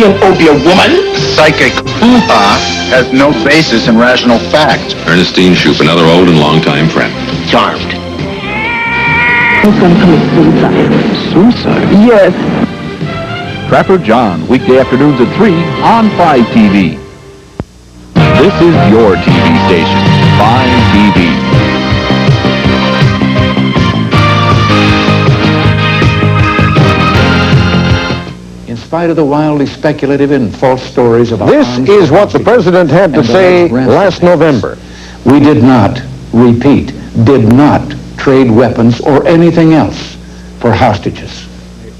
opium, woman. Psychic hoo-ha has no basis in rational fact. Ernestine Shoup, another old and long-time friend. Charmed. He's going to commit suicide. Suicide? Yes. Trapper John, weekday afternoons at 3 on 5 TV. This is your TV station, 5 TV. In spite of the wildly speculative and false stories about... This is what the president had to say last November. We did not, repeat, did not trade weapons or anything else for hostages.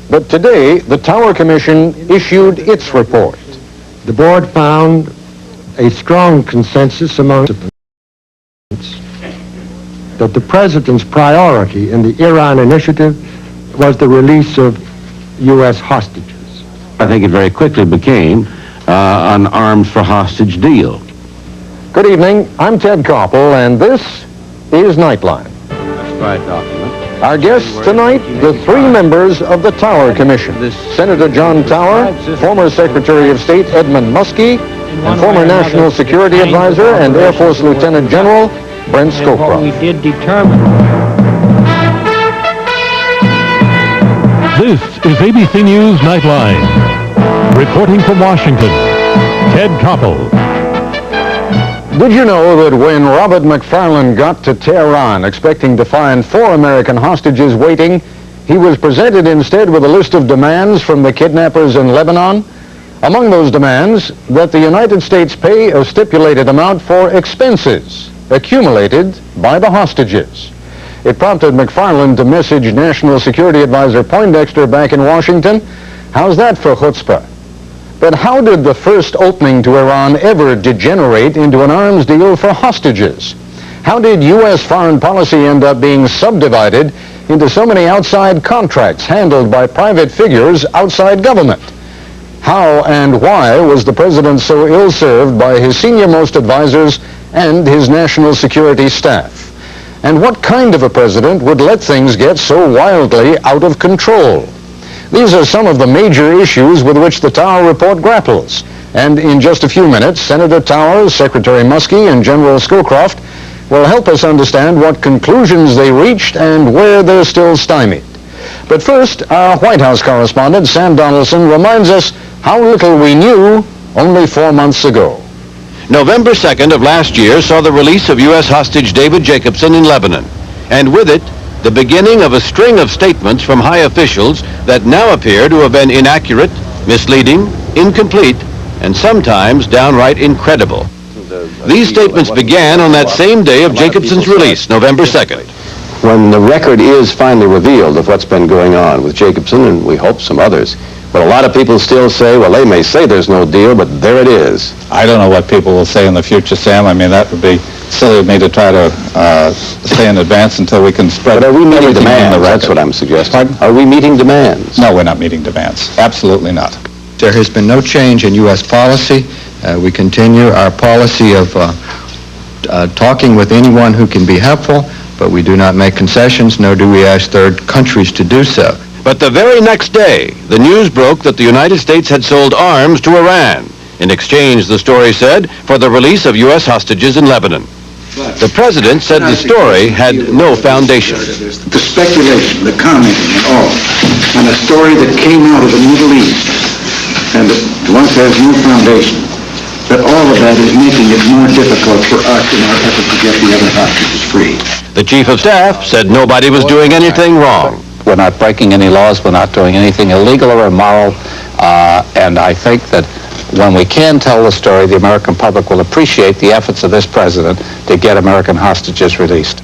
But today, the Tower Commission issued its report. The board found a strong consensus among participants that the president's priority in the Iran initiative was the release of U.S. hostages. I think it very quickly became an arms for hostage deal. Good evening, I'm Ted Koppel, and this is Nightline. Classified document. Our guests tonight, the three members of the Tower Commission. Senator John Tower, former Secretary of State Edmund Muskie, and former National Security Advisor and Air Force Lieutenant General Brent Scowcroft. We did determine. This is ABC News Nightline. Reporting from Washington, Ted Koppel. Did you know that when Robert McFarlane got to Tehran expecting to find 4 American hostages waiting, he was presented instead with a list of demands from the kidnappers in Lebanon? Among those demands, that the United States pay a stipulated amount for expenses accumulated by the hostages. It prompted McFarlane to message National Security Advisor Poindexter back in Washington. How's that for chutzpah? But how did the first opening to Iran ever degenerate into an arms deal for hostages? How did U.S. foreign policy end up being subdivided into so many outside contracts handled by private figures outside government? How and why was the president so ill-served by his senior-most advisors and his national security staff? And what kind of a president would let things get so wildly out of control? These are some of the major issues with which the Tower Report grapples. And in just a few minutes, Senator Tower, Secretary Muskie, and General Scowcroft will help us understand what conclusions they reached and where they're still stymied. But first, our White House correspondent, Sam Donaldson, reminds us how little we knew only 4 months ago. November 2nd of last year saw the release of U.S. hostage David Jacobson in Lebanon, and with it, the beginning of a string of statements from high officials that now appear to have been inaccurate, misleading, incomplete, and sometimes downright incredible. These statements began on that same day of Jacobson's release, November 2nd. When the record is finally revealed of what's been going on with Jacobson, and we hope some others, but a lot of people still say, well, they may say there's no deal, but there it is. I don't know what people will say in the future, Sam. I mean, that would be silly of me to try to say in advance until we can spread. But are we meeting demands? That's what I'm suggesting. Pardon? Are we meeting demands? No, we're not meeting demands. Absolutely not. There has been no change in U.S. policy. We continue our policy of talking with anyone who can be helpful, but we do not make concessions, nor do we ask third countries to do so. But the very next day, the news broke that the United States had sold arms to Iran, in exchange, the story said, for the release of U.S. hostages in Lebanon. The president said the story had no foundation. The speculation, the commenting and all, on a story that came out of the Middle East, and that once has no foundation, that all of that is making it more difficult for us in our effort to get the other hostages free. The chief of staff said nobody was doing anything wrong. We're not breaking any laws, we're not doing anything illegal or immoral, and I think that when we can tell the story, the American public will appreciate the efforts of this president to get American hostages released.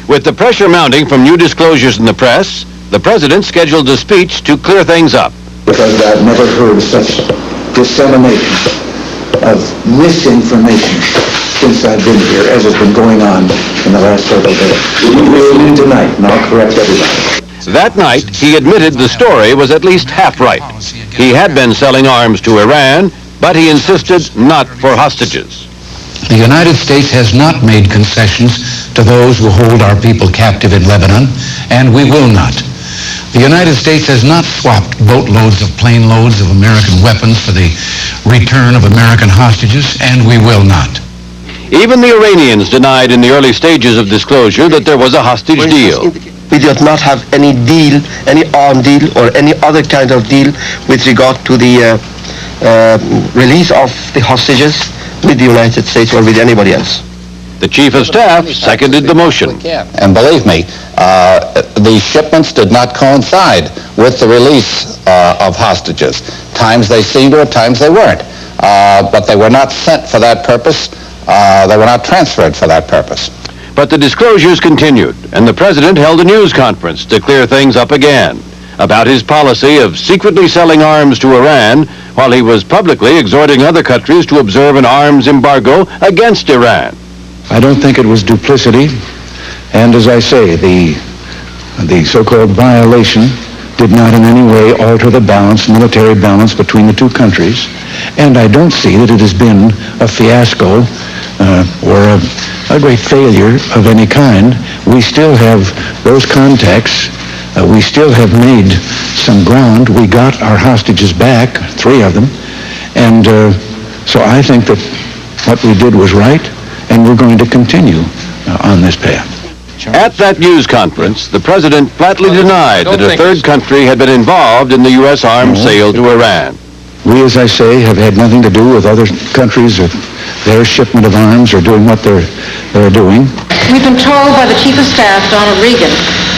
With the pressure mounting from new disclosures in the press, the president scheduled a speech to clear things up. Because I've never heard such dissemination of misinformation since I've been here as has been going on in the last several days. We'll meet tonight, and I'll correct everybody. That night, he admitted the story was at least half right. He had been selling arms to Iran, but he insisted not for hostages. The United States has not made concessions to those who hold our people captive in Lebanon, and we will not. The United States has not swapped boatloads of plane loads of American weapons for the return of American hostages, and we will not. Even the Iranians denied in the early stages of disclosure that there was a hostage deal. We did not have any deal, any armed deal, or any other kind of deal with regard to the release of the hostages with the United States or with anybody else. The Chief of Staff seconded the motion. And believe me, the shipments did not coincide with the release of hostages. Times they seemed to, at times they weren't. But they were not sent for that purpose. They were not transferred for that purpose. But the disclosures continued, and the President held a news conference to clear things up again about his policy of secretly selling arms to Iran while he was publicly exhorting other countries to observe an arms embargo against Iran. I don't think it was duplicity, and as I say, the so-called violation did not in any way alter the balance, military balance between the two countries, and I don't see that it has been a fiasco or a great failure of any kind. We still have those contacts. We still have made some ground. We got our hostages back, 3 of them, and so I think that what we did was right, and we're going to continue on this path. At that news conference, the President flatly denied that a third country had been involved in the U.S. arms sale to Iran. We, as I say, have had nothing to do with other countries or their shipment of arms or doing what they're doing. We've been told by the Chief of Staff, Donald Reagan,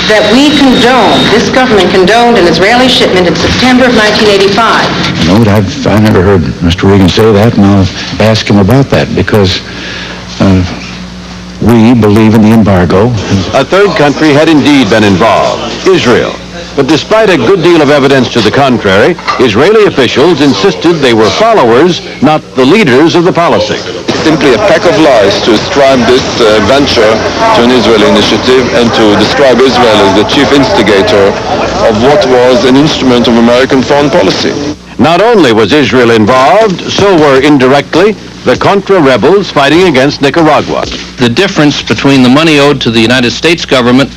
that we condoned, this government condoned an Israeli shipment in September of 1985. No, I never heard Mr. Reagan say that, and I'll ask him about that, because we believe in the embargo. A third country had indeed been involved, Israel. But despite a good deal of evidence to the contrary, Israeli officials insisted they were followers, not the leaders of the policy. Simply a pack of lies to ascribe this venture to an Israeli initiative and to describe Israel as the chief instigator of what was an instrument of American foreign policy. Not only was Israel involved, so were indirectly the Contra rebels fighting against Nicaragua. The difference between the money owed to the United States government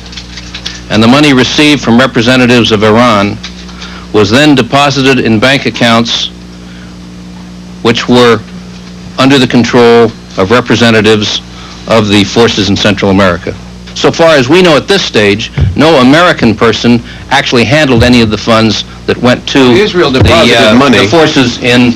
and the money received from representatives of Iran was then deposited in bank accounts which were under the control of representatives of the forces in Central America. So far as we know at this stage, no American person actually handled any of the funds that went to the forces in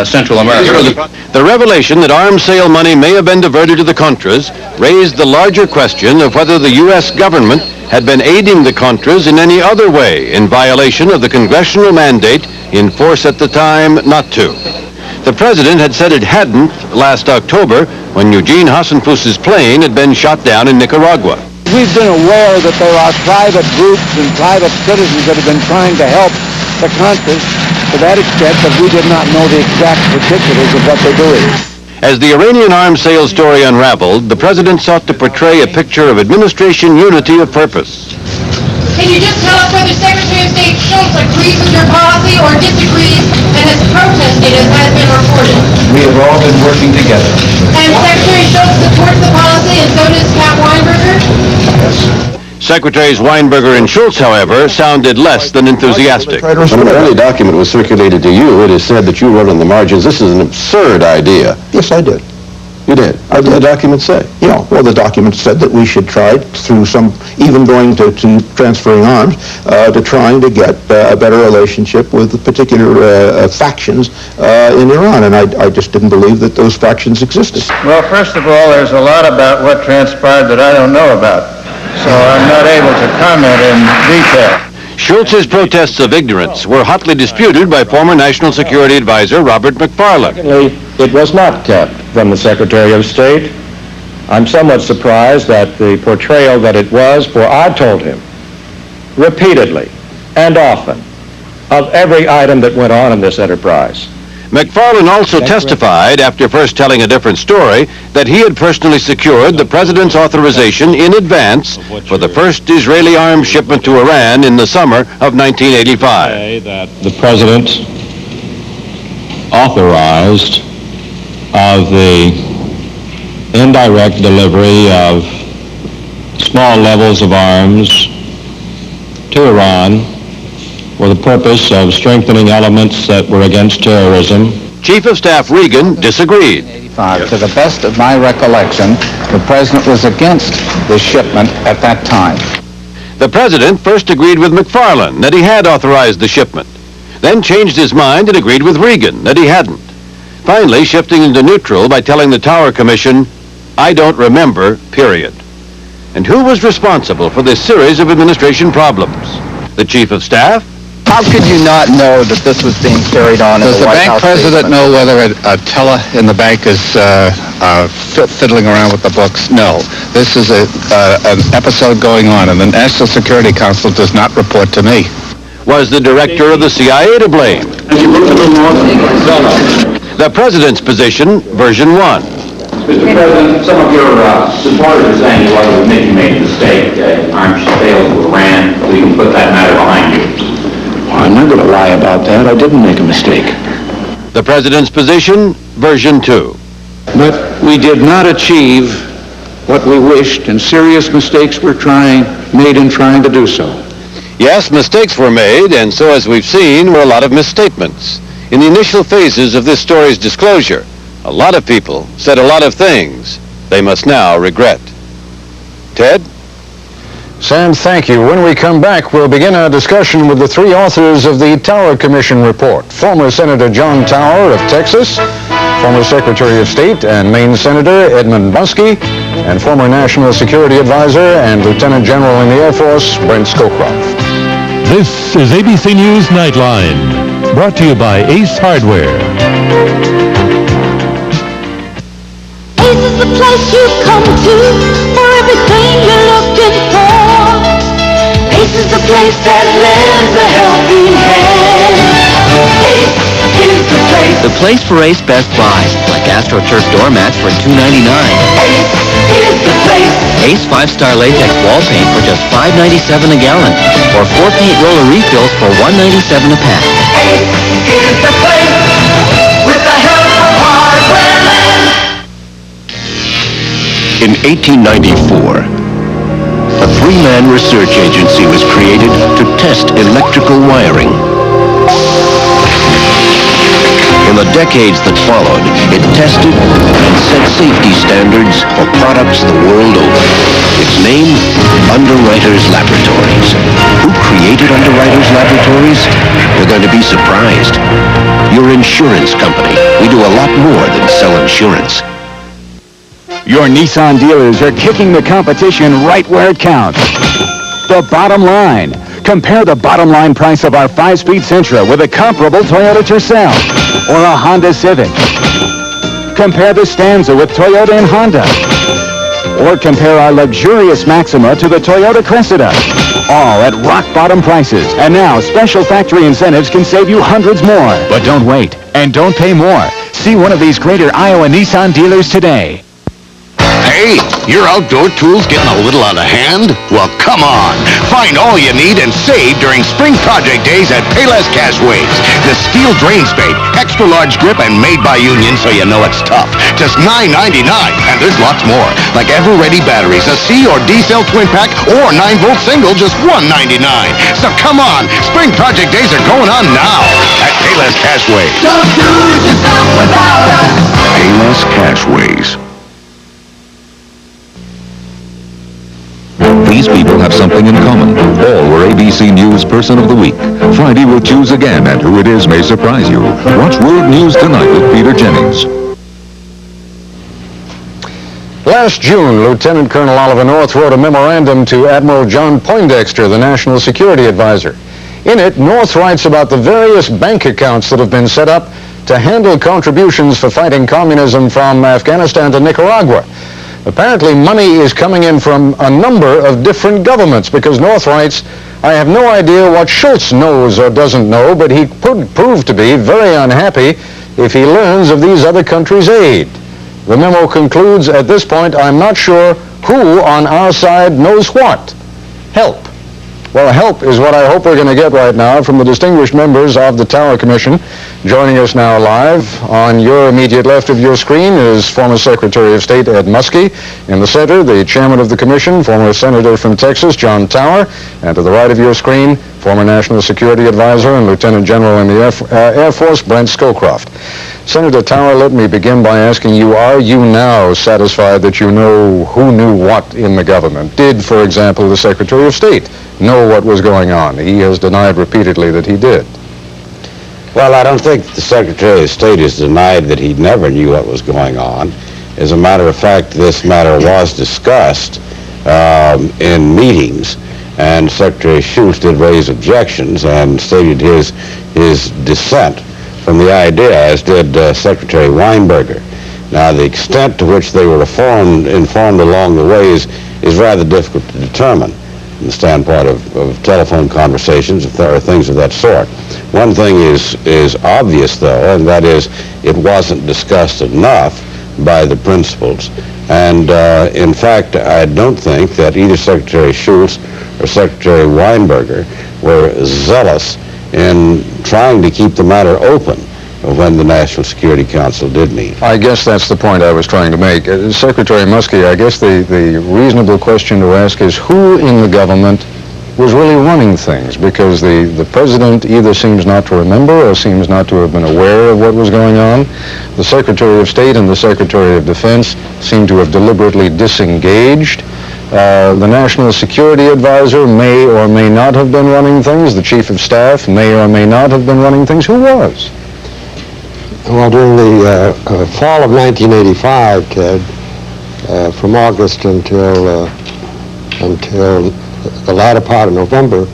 Central America. The revelation that arms sale money may have been diverted to the Contras raised the larger question of whether the U.S. government had been aiding the Contras in any other way in violation of the congressional mandate in force at the time not to. The President had said it hadn't last October when Eugene Hassenfuss's plane had been shot down in Nicaragua. We've been aware that there are private groups and private citizens that have been trying to help the Contras to that extent, but we did not know the exact particulars of what they're doing. As the Iranian arms sale story unraveled, the President sought to portray a picture of administration unity of purpose. Can you just tell us whether Secretary of State Shultz agrees with your policy or disagrees and has protested as has been reported? We have all been working together. And Secretary Shultz supports the policy and so does Cap Weinberger? Yes. Secretaries Weinberger and Shultz, however, sounded less than enthusiastic. When an early document was circulated to you, it is said that you wrote on the margins, this is an absurd idea. Yes, I did. You did? What did the document say? Yeah, well, the document said that we should try through even going to transferring arms, to trying to get a better relationship with the particular factions in Iran, and I just didn't believe that those factions existed. Well, first of all, there's a lot about what transpired that I don't know about, so I'm not able to comment in detail. Shultz's protests of ignorance were hotly disputed by former National Security Advisor Robert McFarlane. Secondly, it was not kept from the Secretary of State. I'm somewhat surprised at the portrayal that it was, for I told him repeatedly and often of every item that went on in this enterprise. McFarlane also testified, after first telling a different story, that he had personally secured the President's authorization in advance for the first Israeli arms shipment to Iran in the summer of 1985. That the President authorized of the indirect delivery of small levels of arms to Iran for the purpose of strengthening elements that were against terrorism. Chief of Staff Regan disagreed. To the best of my recollection, the President was against the shipment at that time. The President first agreed with McFarlane that he had authorized the shipment, then changed his mind and agreed with Regan that he hadn't, finally shifting into neutral by telling the Tower Commission, "I don't remember, period." And who was responsible for this series of administration problems? The Chief of Staff? How could you not know that this was being carried on in the White House? Does the bank president know whether a teller in the bank is fiddling around with the books? No. This is an episode going on, and the National Security Council does not report to me. Was the director of the CIA to blame? The President's position, version 1. Mr. President, some of your supporters are saying you ought to admit you made a mistake, arms failed to Iran, so you can put that matter behind you. I'm not going to lie about that. I didn't make a mistake. The President's position, version 2. But we did not achieve what we wished, and serious mistakes were made in trying to do so. Yes, mistakes were made, and so as we've seen, were a lot of misstatements. In the initial phases of this story's disclosure, a lot of people said a lot of things they must now regret. Ted? Sam, thank you. When we come back, we'll begin our discussion with the three authors of the Tower Commission report. Former Senator John Tower of Texas, former Secretary of State and Maine Senator Edmund Muskie, and former National Security Advisor and Lieutenant General in the Air Force, Brent Scowcroft. This is ABC News Nightline, brought to you by Ace Hardware. Ace is the place you come to for everything you're looking for. Ace is the place that lends a helping hand. Ace is the place. The place for Ace Best Buy, like AstroTurf doormats for $2.99. Ace is the place. Ace 5-star latex wall paint for just $5.97 a gallon, or 4 paint roller refills for $1.97 a pack. Ace is the place with the help of Hardware. In 1894, a three-man research agency was created to test electrical wiring. In the decades that followed, it tested and set safety standards for products the world over. Its name, Underwriters Laboratories. Who created Underwriters Laboratories? You're going to be surprised. Your insurance company. We do a lot more than sell insurance. Your Nissan dealers are kicking the competition right where it counts. The bottom line. Compare the bottom line price of our 5-speed Sentra with a comparable Toyota Tercel or a Honda Civic. Compare the Stanza with Toyota and Honda. Or compare our luxurious Maxima to the Toyota Cressida. All at rock bottom prices. And now special factory incentives can save you hundreds more. But don't wait and don't pay more. See one of these greater Iowa Nissan dealers today. Hey, your outdoor tools getting a little out of hand? Well, come on. Find all you need and save during Spring Project Days at Payless Cashways. The steel drain spade, extra large grip, and made by Union so you know it's tough. Just $9.99, and there's lots more, like ever-ready batteries, a C or D cell twin pack, or 9-volt single, just $1.99. So come on, Spring Project Days are going on now at Payless Cashways. Don't do it yourself without us. Payless Cashways. These people have something in common. All were ABC News Person of the Week. Friday will choose again, and who it is may surprise you. Watch World News Tonight with Peter Jennings. Last June, Lieutenant Colonel Oliver North wrote a memorandum to Admiral John Poindexter, the National Security Advisor. In it, North writes about the various bank accounts that have been set up to handle contributions for fighting communism from Afghanistan to Nicaragua. Apparently, money is coming in from a number of different governments because North writes, I have no idea what Shultz knows or doesn't know, but he could prove to be very unhappy if he learns of these other countries' aid. The memo concludes, at this point, I'm not sure who on our side knows what. Help. Well, help is what I hope we're going to get right now from the distinguished members of the Tower Commission. Joining us now live on your immediate left of your screen is former Secretary of State Ed Muskie. In the center, the chairman of the commission, former Senator from Texas, John Tower. And to the right of your screen, former National Security Advisor and Lieutenant General in the Air Force, Brent Scowcroft. Senator Tower, let me begin by asking you, are you now satisfied that you know who knew what in the government? Did, for example, the Secretary of State know what was going on? He has denied repeatedly that he did. Well, I don't think the Secretary of State has denied that he never knew what was going on. As a matter of fact, this matter was discussed in meetings, and Secretary Shultz did raise objections and stated his dissent from the idea, as did Secretary Weinberger. Now, the extent to which they were informed along the way is rather difficult to determine from the standpoint of telephone conversations, if there are things of that sort. One thing is obvious, though, and that is it wasn't discussed enough by the principals. And in fact, I don't think that either Secretary Shultz or Secretary Weinberger were zealous in trying to keep the matter open when the National Security Council did meet. I guess that's the point I was trying to make. Secretary Muskie, I guess the reasonable question to ask is who in the government was really running things, because the president either seems not to remember or seems not to have been aware of what was going on. The Secretary of State and the Secretary of Defense seem to have deliberately disengaged. The National Security Advisor may or may not have been running things. The Chief of Staff may or may not have been running things. Who was? Well, during the fall of 1985, Ted, from August until the latter part of November,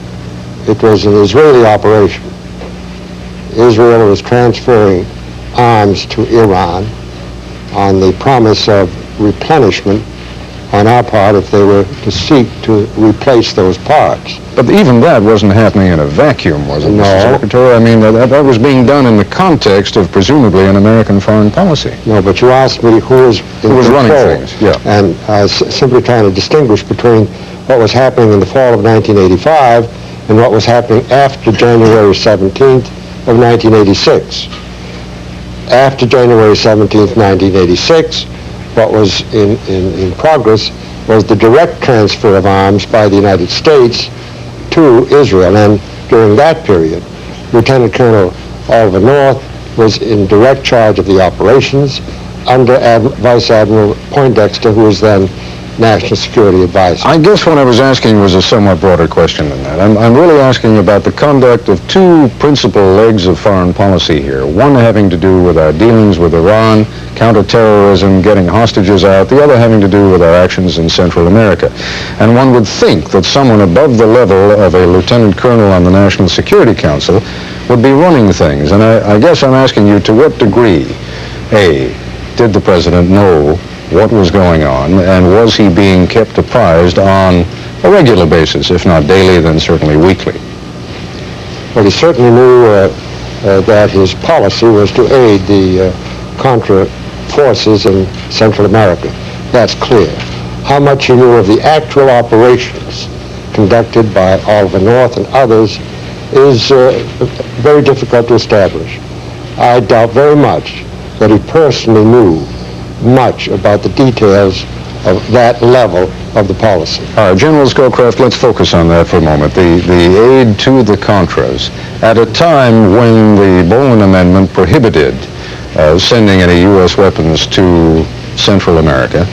it was an Israeli operation. Israel was transferring arms to Iran on the promise of replenishment on our part if they were to seek to replace those parts. But even that wasn't happening in a vacuum, was it, No. Mr. Secretary? I mean, that was being done in the context of presumably an American foreign policy. No, but you asked me who was running things, yeah. And I was simply trying to distinguish between what was happening in the fall of 1985 and what was happening after January 17th of 1986. After January 17th, 1986, what was in progress was the direct transfer of arms by the United States to Israel. And during that period, Lieutenant Colonel Oliver North was in direct charge of the operations under Vice Admiral Poindexter, who was then National Security Advisor. I guess what I was asking was a somewhat broader question than that. I'm really asking about the conduct of two principal legs of foreign policy here. One having to do with our dealings with Iran, counterterrorism, getting hostages out. The other having to do with our actions in Central America. And one would think that someone above the level of a lieutenant colonel on the National Security Council would be running things. And I guess I'm asking you, to what degree, A, did the president know what was going on, and was he being kept apprised on a regular basis, if not daily, then certainly weekly? Well, he certainly knew that his policy was to aid the Contra forces in Central America. That's clear. How much he knew of the actual operations conducted by Oliver North and others is very difficult to establish. I doubt very much that he personally knew much about the details of that level of the policy. All right, General Scowcroft, let's focus on that for a moment. The aid to the Contras at a time when the Bowen Amendment prohibited sending any U.S. weapons to Central America.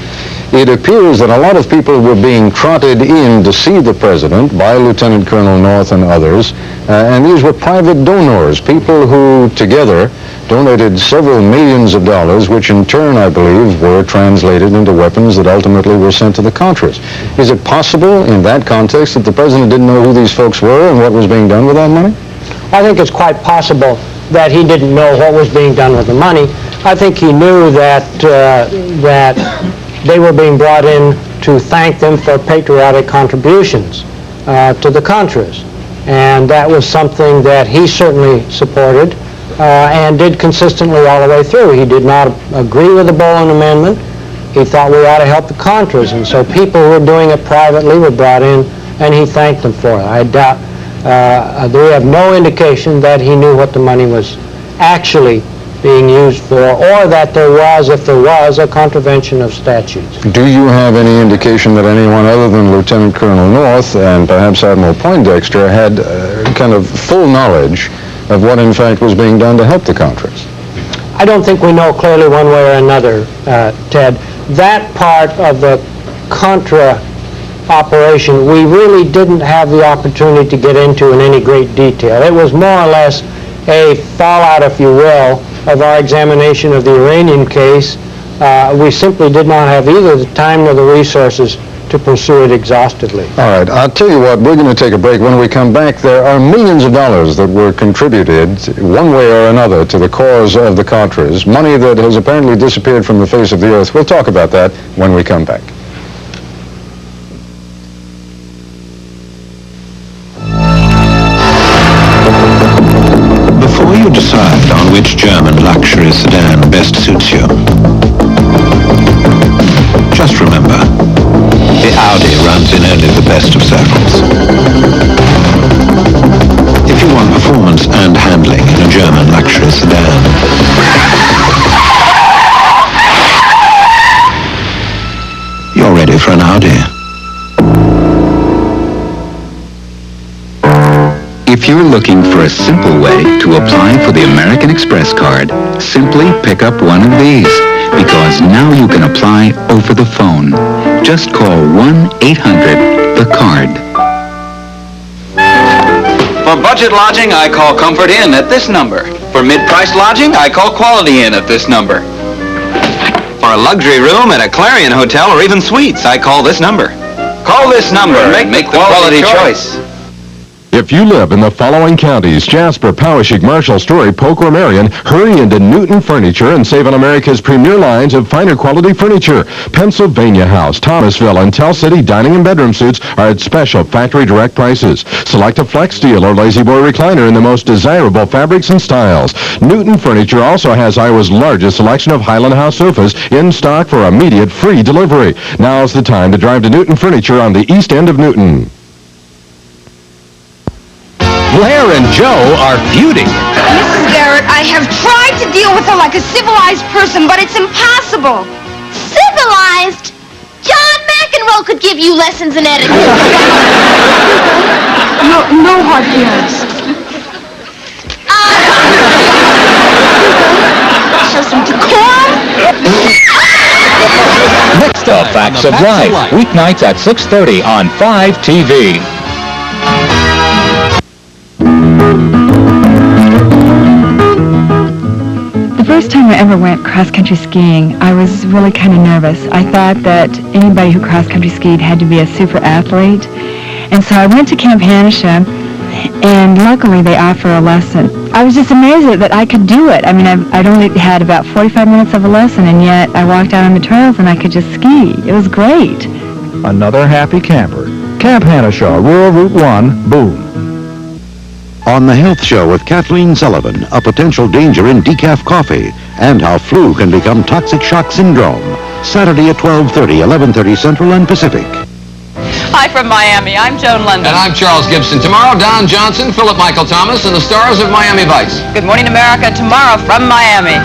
It appears that a lot of people were being trotted in to see the president by Lieutenant Colonel North and others, and these were private donors, people who together donated several millions of dollars, which in turn, I believe, were translated into weapons that ultimately were sent to the Contras. Is it possible in that context that the president didn't know who these folks were and what was being done with that money? I think it's quite possible that he didn't know what was being done with the money. I think he knew that they were being brought in to thank them for patriotic contributions to the Contras. And that was something that he certainly supported and did consistently all the way through. He did not agree with the Bowen Amendment. He thought we ought to help the Contras. And so people who were doing it privately were brought in, and he thanked them for it. I doubt, we have no indication that he knew what the money was actually being used for, or that there was, if there was, a contravention of statutes. Do you have any indication that anyone other than Lieutenant Colonel North and perhaps Admiral Poindexter had kind of full knowledge of what in fact was being done to help the Contras? I don't think we know clearly one way or another, Ted. That part of the Contra operation, we really didn't have the opportunity to get into in any great detail. It was more or less a fallout, if you will, of our examination of the Iranian case. We simply did not have either the time nor the resources to pursue it exhaustively. All right, I'll tell you what, we're going to take a break. When we come back, there are millions of dollars that were contributed one way or another to the cause of the Contras, money that has apparently disappeared from the face of the earth. We'll talk about that when we come back. Before you decide on which German luxury sedan best suits you, just remember, the Audi runs in only the best of circles. If you want performance and handling in a German luxury sedan, you're ready for an Audi. If you're looking for a simple way to apply for the American Express card, simply pick up one of these, because now you can apply over the phone. Just call 1-800-THE-CARD. For budget lodging, I call Comfort Inn at this number. For mid-price lodging, I call Quality Inn at this number. For a luxury room at a Clarion Hotel or even suites, I call this number. Call this number and make the quality choice. If you live in the following counties, Jasper, Poweshiek, Marshall, Story, Polk, or Marion, hurry into Newton Furniture and save on America's premier lines of finer quality furniture. Pennsylvania House, Thomasville, and Tell City dining and bedroom suites are at special factory direct prices. Select a Flex Steel or Lazy Boy recliner in the most desirable fabrics and styles. Newton Furniture also has Iowa's largest selection of Highland House sofas in stock for immediate free delivery. Now's the time to drive to Newton Furniture on the east end of Newton. Blair and Joe are feuding. Mrs. Garrett, I have tried to deal with her like a civilized person, but it's impossible. Civilized? John McEnroe could give you lessons in etiquette. No hard feelings. Show some decorum. Next up, Facts of Life, weeknights at 6:30 on 5 TV. The first time I ever went cross-country skiing, I was really kind of nervous. I thought that anybody who cross-country skied had to be a super athlete. And so I went to Camp Hanisha, and luckily they offer a lesson. I was just amazed that I could do it. I mean, I'd only had about 45 minutes of a lesson, and yet I walked out on the trails and I could just ski. It was great. Another happy camper. Camp Hanisha, rural Route 1, Boone. On The Health Show with Kathleen Sullivan, a potential danger in decaf coffee and how flu can become toxic shock syndrome. Saturday at 12:30, 11:30 Central and Pacific. Hi from Miami. I'm Joan London. And I'm Charles Gibson. Tomorrow, Don Johnson, Philip Michael Thomas, and the stars of Miami Vice. Good Morning America tomorrow from Miami.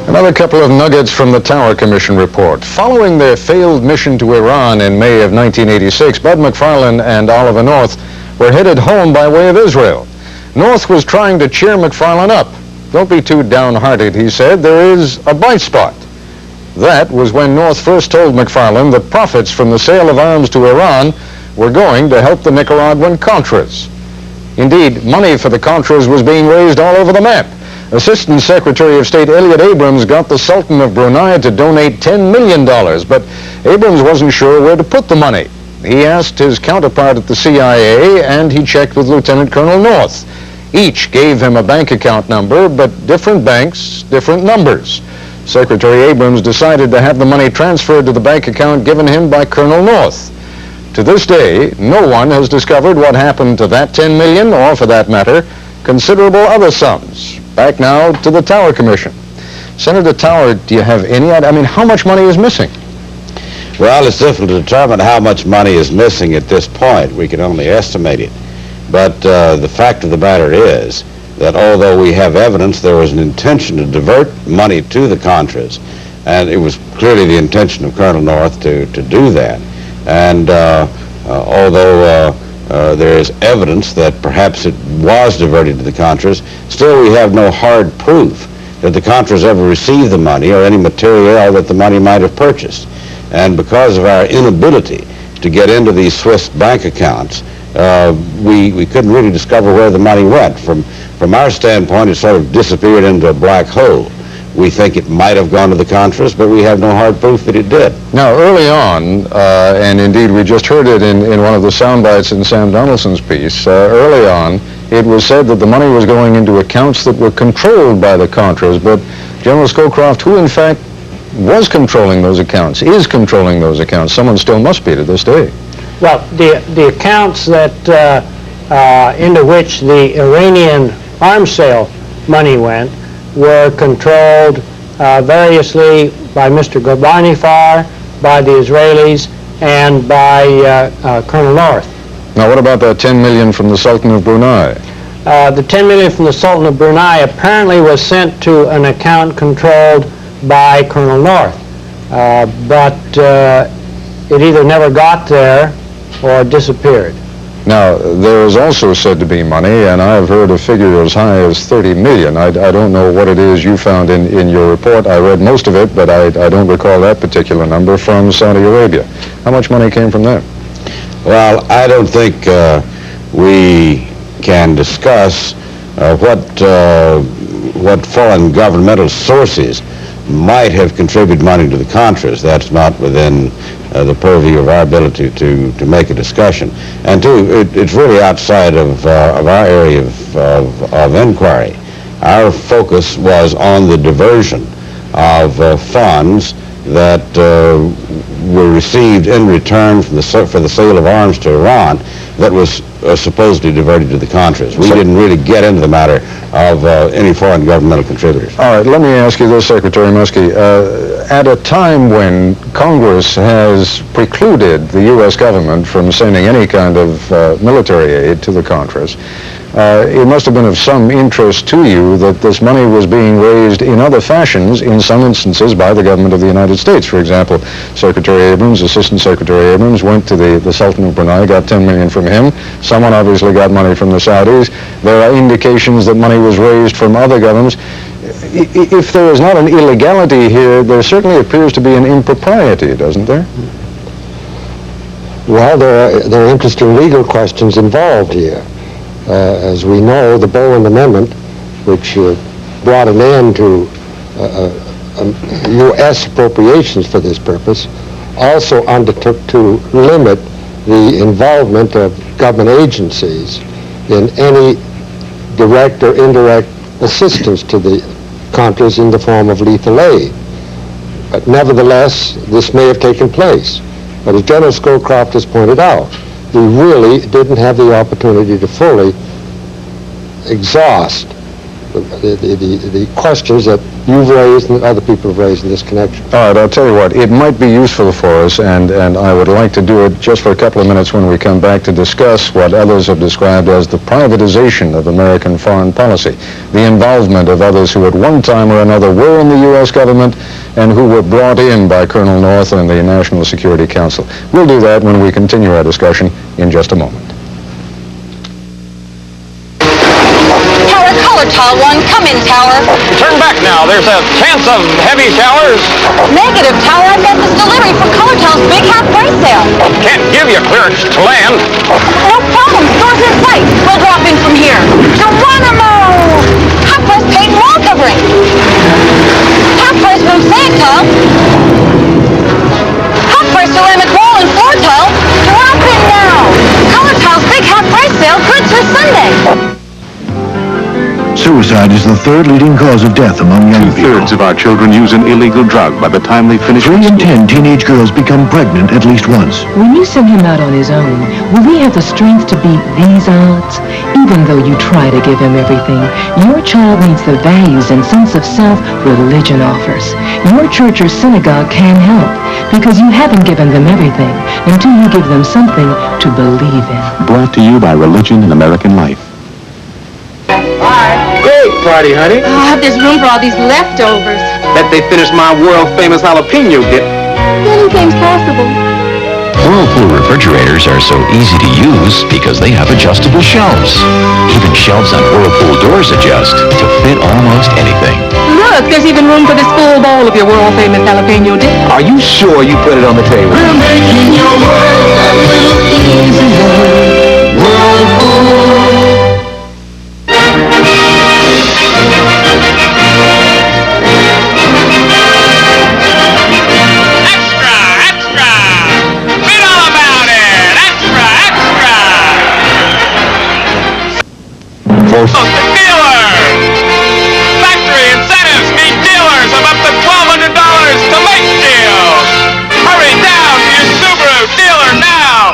Another couple of nuggets from the Tower Commission report. Following their failed mission to Iran in May of 1986, Bud McFarlane and Oliver North were headed home by way of Israel. North was trying to cheer McFarlane up. Don't be too downhearted, he said. There is a bright spot. That was when North first told McFarlane that profits from the sale of arms to Iran were going to help the Nicaraguan Contras. Indeed, money for the Contras was being raised all over the map. Assistant Secretary of State Elliot Abrams got the Sultan of Brunei to donate $10 million, but Abrams wasn't sure where to put the money. He asked his counterpart at the CIA, and he checked with Lieutenant Colonel North. Each gave him a bank account number, but different banks, different numbers. Secretary Abrams decided to have the money transferred to the bank account given him by Colonel North. To this day, no one has discovered what happened to that $10 million, or for that matter, considerable other sums. Back now to the Tower Commission. Senator Tower, do you have any idea? I mean, how much money is missing? Well, it's difficult to determine how much money is missing at this point. We can only estimate it. But the fact of the matter is that although we have evidence there was an intention to divert money to the Contras, And it was clearly the intention of Colonel North to do that. And although there is evidence that perhaps it was diverted to the Contras, still we have no hard proof that the Contras ever received the money or any material that the money might have purchased. And because of our inability to get into these Swiss bank accounts, we couldn't really discover where the money went. From our standpoint, it sort of disappeared into a black hole. We think it might have gone to the Contras, but we have no hard proof that it did. Now, early on, and indeed we just heard it in one of the sound bites in Sam Donaldson's piece, early on, it was said that the money was going into accounts that were controlled by the Contras, but General Scowcroft, who in fact was controlling those accounts, is controlling those accounts, someone still must be to this day. Well, the accounts that into which the Iranian arms sale money went were controlled variously by Mr. Gurbanifar, by the Israelis, and by Colonel North. Now, what about that 10 million from the Sultan of Brunei? The 10 million from the Sultan of Brunei apparently was sent to an account controlled by Colonel North, but it either never got there or disappeared. Now, there is also said to be money, and I've heard a figure as high as 30 million. I don't know what it is you found in your report. I read most of it, but I don't recall that particular number, from Saudi Arabia. How much money came from there? Well, I don't think we can discuss what foreign governmental sources might have contributed money to the Contras. That's not within the purview of our ability to make a discussion. And two, it's really outside of our area of inquiry. Our focus was on the diversion of funds that were received in return for the sale of arms to Iran that was supposedly diverted to the Contras. We didn't really get into the matter of any foreign governmental contributors. All right, let me ask you this, Secretary Muskie. At a time when Congress has precluded the U.S. government from sending any kind of military aid to the Contras, it must have been of some interest to you that this money was being raised in other fashions, in some instances by the government of the United States. For example, Secretary Abrams, Assistant Secretary Abrams, went to the Sultan of Brunei, got 10 million from him. Someone obviously got money from the Saudis. There are indications that money was raised from other governments. If there is not an illegality here, there certainly appears to be an impropriety, doesn't there? Well, there are interesting legal questions involved here. As we know, the Boland Amendment, which brought an end to U.S. appropriations for this purpose, also undertook to limit the involvement of government agencies in any direct or indirect assistance to the Contras in the form of lethal aid. But nevertheless, this may have taken place. But as General Scowcroft has pointed out, we really didn't have the opportunity to fully exhaust the questions that you've raised and that other people have raised in this connection. All right, I'll tell you what, it might be useful for us, and I would like to do it just for a couple of minutes when we come back to discuss what others have described as the privatization of American foreign policy, the involvement of others who at one time or another were in the U.S. government and who were brought in by Colonel North and the National Security Council. We'll do that when we continue our discussion in just a moment. Tower Tile 1, come in, Tower. Turn back now. There's a chance of heavy showers. Negative, Tower. I've got this delivery for Color Tile's big half-price sale. Can't give you clearance to land. No problem. Store's in sight. We'll drop in from here. Geronimo! Half-price paint wall covering. Half-price room sand tile. Half-price ceramic wall and floor tile. Drop in now. Color Tile's big half-price sale good through Sunday. Suicide is the third leading cause of death among young people. 2/3 of our children use an illegal drug by the time they finish 3 in 10 teenage girls become pregnant at least once. When you send him out on his own, will he have the strength to beat these odds? Even though you try to give him everything, your child needs the values and sense of self religion offers. Your church or synagogue can help, because you haven't given them everything until you give them something to believe in. Brought to you by Religion in American Life. Great party, honey. Oh, I hope there's room for all these leftovers. Bet they finished my world-famous jalapeno dip. Anything's possible. Whirlpool refrigerators are so easy to use because they have adjustable shelves. Even shelves on Whirlpool doors adjust to fit almost anything. Look, there's even room for this full bowl of your world-famous jalapeno dip. Are you sure you put it on the table? We're making your world a little easier. Whirlpool. For dealer! Factory incentives meet dealers of up to $1,200 to late deals! Hurry down to your Subaru dealer now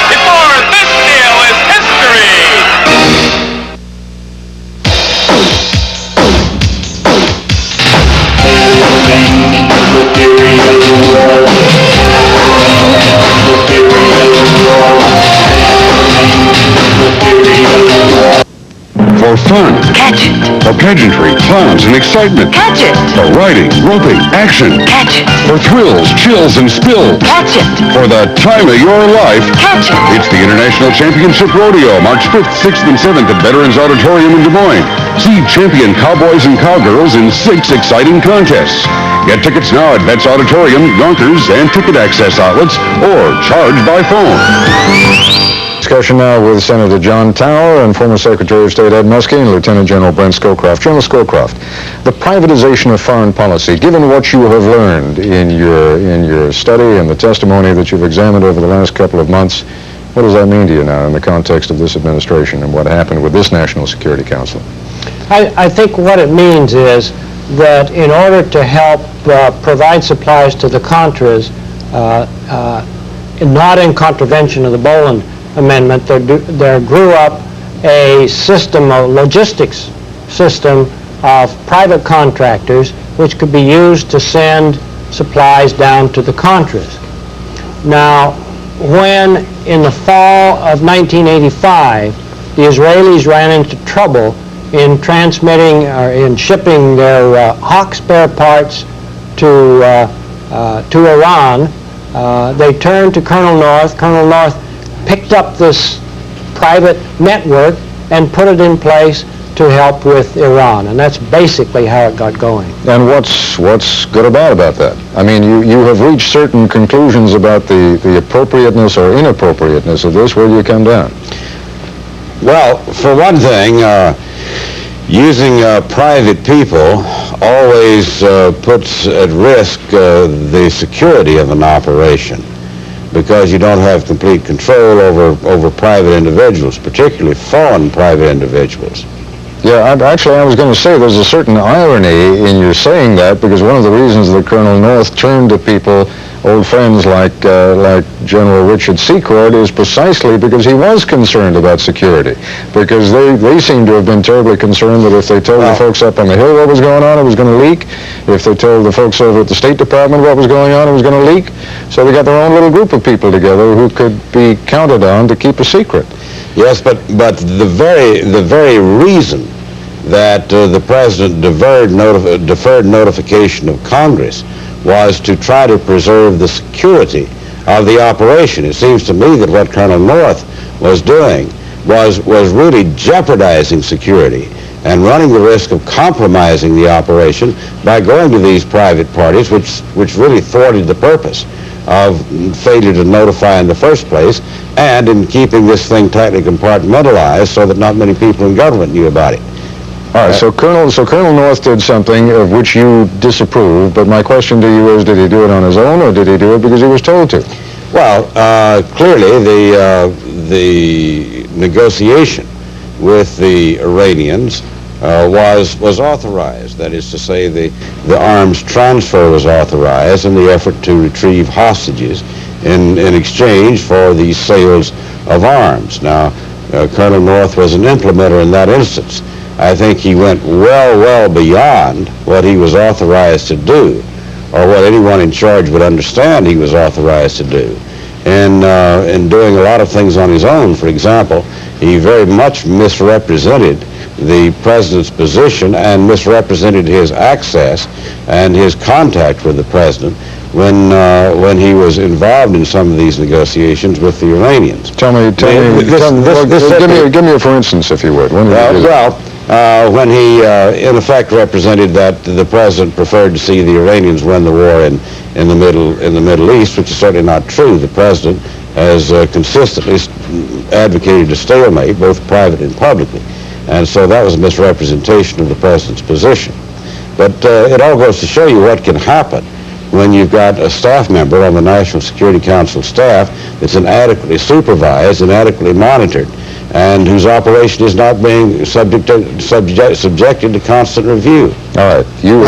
before this deal is history! For fun. Catch it. For pageantry, clowns, and excitement. Catch it. For riding, roping, action. Catch it. For thrills, chills, and spills. Catch it. For the time of your life. Catch it. It's the International Championship Rodeo, March 5th, 6th, and 7th at Veterans Auditorium in Des Moines. See champion cowboys and cowgirls in 6 exciting contests. Get tickets now at Vets Auditorium, Yonkers, and ticket access outlets, or charge by phone. Discussion now with Senator John Tower and former Secretary of State Ed Muskie and Lieutenant General Brent Scowcroft. General Scowcroft, the privatization of foreign policy, given what you have learned in your study and the testimony that you've examined over the last couple of months, what does that mean to you now in the context of this administration and what happened with this National Security Council? I think what it means is that in order to help provide supplies to the Contras, not in contravention of the Boland Amendment, there grew up a system, a logistics system of private contractors which could be used to send supplies down to the Contras. Now, when in the fall of 1985, the Israelis ran into trouble in transmitting or in shipping their Hawk spare parts to Iran, they turned to Colonel North. Colonel North picked up this private network and put it in place to help with Iran, and that's basically how it got going. And what's good about that? I mean, you have reached certain conclusions about the appropriateness or inappropriateness of this. Where do you come down? Well, for one thing, using private people always puts at risk the security of an operation, because you don't have complete control over private individuals, particularly foreign private individuals. Yeah, I was going to say there's a certain irony in your saying that, because one of the reasons that Colonel North turned to people, old friends like General Richard Secord, is precisely because he was concerned about security. Because they seem to have been terribly concerned that if they told the folks up on the Hill what was going on, it was going to leak. If they told the folks over at the State Department what was going on, it was going to leak. So they got their own little group of people together who could be counted on to keep a secret. Yes, but the very reason that the President deferred notification of Congress was to try to preserve the security of the operation. It seems to me that what Colonel North was doing was really jeopardizing security and running the risk of compromising the operation by going to these private parties, which really thwarted the purpose of failure to notify in the first place, and in keeping this thing tightly compartmentalized so that not many people in government knew about it. All right, so Colonel North did something of which you disapprove, but my question to you is, did he do it on his own, or did he do it because he was told to? Well, clearly the negotiation with the Iranians was authorized. That is to say, the arms transfer was authorized in the effort to retrieve hostages in exchange for the sales of arms. Now, Colonel North was an implementer in that instance. I think he went well beyond what he was authorized to do, or what anyone in charge would understand he was authorized to do. In doing a lot of things on his own, for example, he very much misrepresented the president's position and misrepresented his access and his contact with the president when he was involved in some of these negotiations with the Iranians. Give me a for instance, if you would. When when he in effect represented that the president preferred to see the Iranians win the war in the Middle East, which is certainly not true. The president has consistently advocated a stalemate, both private and publicly, and so that was a misrepresentation of the president's position. But it all goes to show you what can happen when you've got a staff member on the National Security Council staff that's inadequately supervised, inadequately monitored, and whose operation is not being subjected to constant review. All right, you've